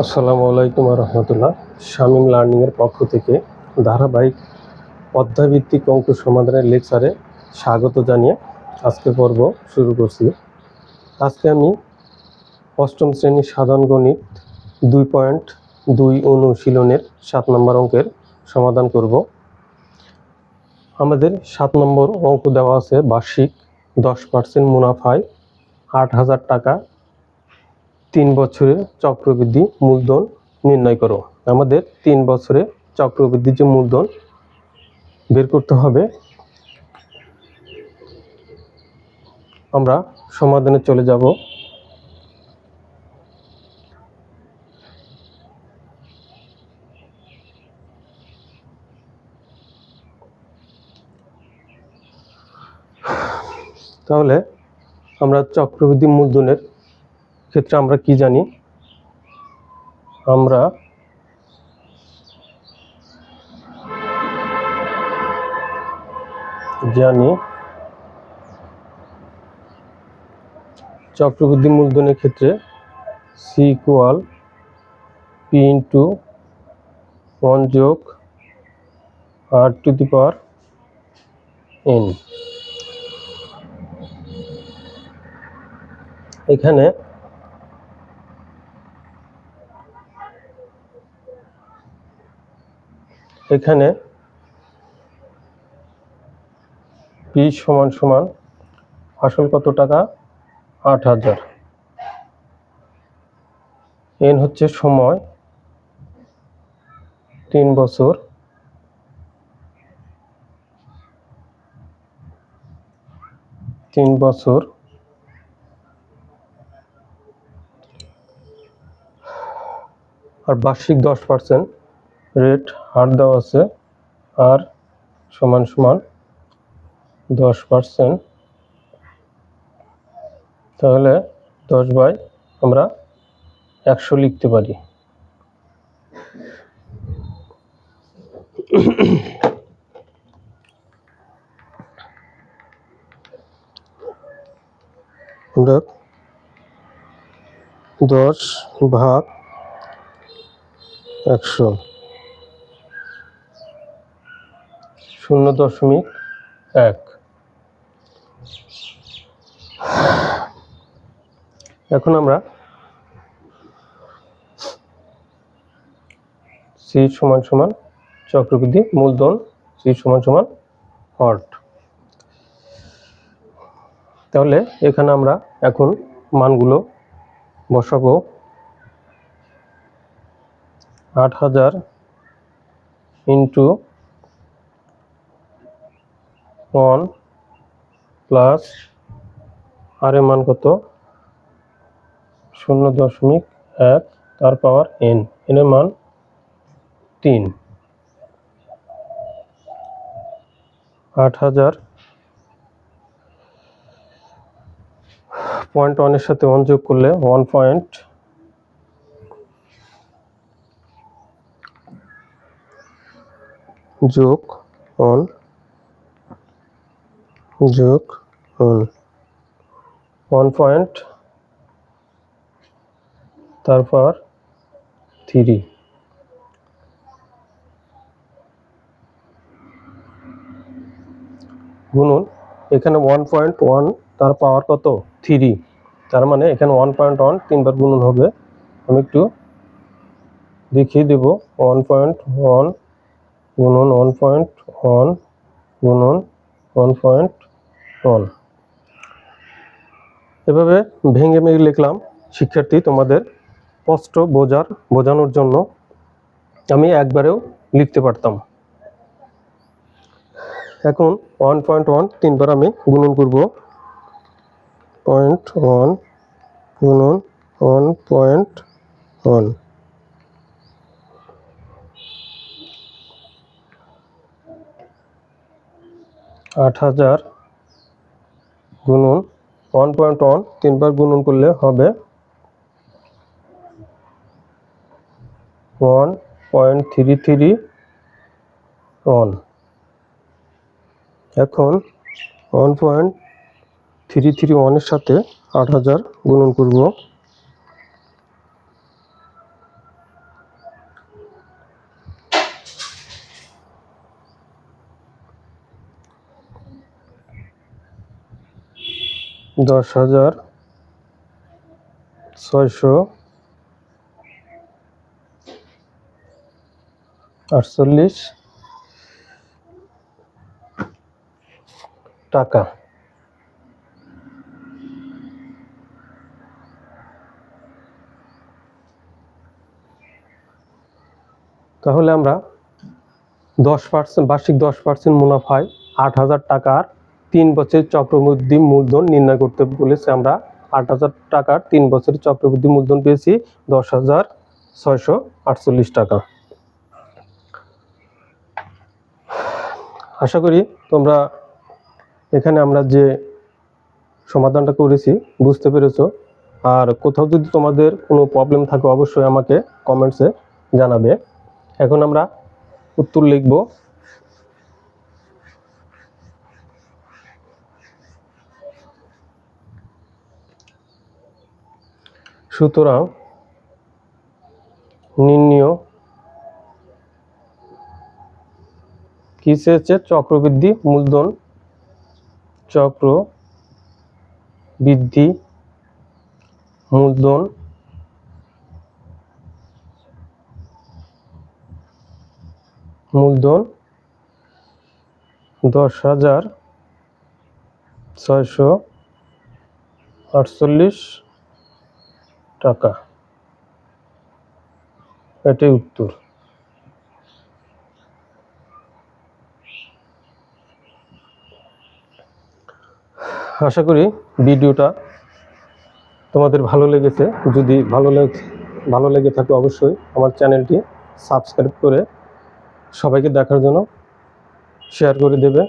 আসসালামু আলাইকুম রহমতুল্লাহ। শামীম লার্নিংয়ের পক্ষ থেকে ধারাবাহিক অধ্যায়ভিত্তিক অঙ্ক সমাধানের লেকচারে স্বাগত জানিয়ে আজকে পর্ব শুরু করছি। আজকে আমি অষ্টম শ্রেণীর সাধারণ গণিত 2.2 অনুশীলনের 7 নম্বর অঙ্কের সমাধান করব। আমাদের 7 নম্বর অঙ্ক দেওয়া আছে বার্ষিক 10% মুনাফায় 8,000 টাকা 3 বছরে চক্রবৃদ্ধি মূলধন নির্ণয় করো। আমাদের 3 বছরে চক্রবৃদ্ধি যে মূলধন বের করতে হবে। আমরা সমাধানে চলে যাব। তাহলে আমরা চক্রবৃদ্ধি মূলধনের ক্ষেত্রে আমরা কি জানি? আমরা জানি চক্রবৃদ্ধি মূলধনের ক্ষেত্রে C = P * 1 + r⁴n। এখানে P = আসল কত টাকা? 8,000। n হচ্ছে সময় 3 বছর। আর বার্ষিক 10% রেট হার দেওয়া আছে, আর = 10%। তাহলে 10 আমরা 100 লিখতে পারি। দেখ 10/100 0.1। এখন আমরা C = চক্রবৃদ্ধি মূলধন, C = হর। তাহলে এখানে আমরা এখন মানগুলো বসাবো। 8,000 * 1 প্লাস আর এর মান কত? 0.1, তার পাওয়ার n, এর মান 3। 8,000 0.1 এর সাথে 1 যোগ করলে 1 পয়েন্ট, যোগ 1 যোগ 1 পয়েন্ট, তারপর 3 গুণন এখানে 1.1, তার পাওয়ার কত? 3। তার মানে এখানে 1.1 3বার গুণন হবে। আমি একটু দেখিয়ে দেব। 1.1 গুণন 1.1 গুণন 1.1। এভাবে ভেঙে ভেঙে লিখলাম। শিক্ষার্থী, তোমাদের স্পষ্ট বোঝানোর জন্য আমি একবারেও লিখতে পারতাম। এখন 1.1 3বার আমি গুণন করব। 0.1 গুণন 1.1, 8,000 গুণন 1.1 3বার গুণন করলে হবে 1.331। এখন 1.331 এর সাথে 8,000 গুণন করব। 10,648 টাকা। তাহলে আমরা 10% বার্ষিক 10% মুনাফায় 8,000 টাকার 3 বছরের চক্রবৃদ্ধি মূলধন নির্ণয় করতে বলেছে। আমরা 8,000 টাকার 3 বছরের চক্রবৃদ্ধি মূলধন পেয়েছি 10,648 টাকা। আশা করি তোমরা এখানে আমরা যে সমাধানটা করেছি বুঝতে পেরেছো। আর কোথাও যদি তোমাদের কোনো প্রবলেম থাকে অবশ্যই আমাকে কমেন্টসে জানাবে। এখন আমরা উত্তর লিখব। সুতরাং নির্ণয় কি চেয়েছে? চক্রবৃদ্ধি মূলধন, চক্রবৃদ্ধি মূলধন 10,648 টাকা। এটাই উত্তর। আশা করি ভিডিওটা তোমাদের ভালো লেগেছে। যদি ভালো লেগে থাকে অবশ্যই আমার চ্যানেলটি সাবস্ক্রাইব করে সবাইকে দেখার জন্য শেয়ার করে দেবে।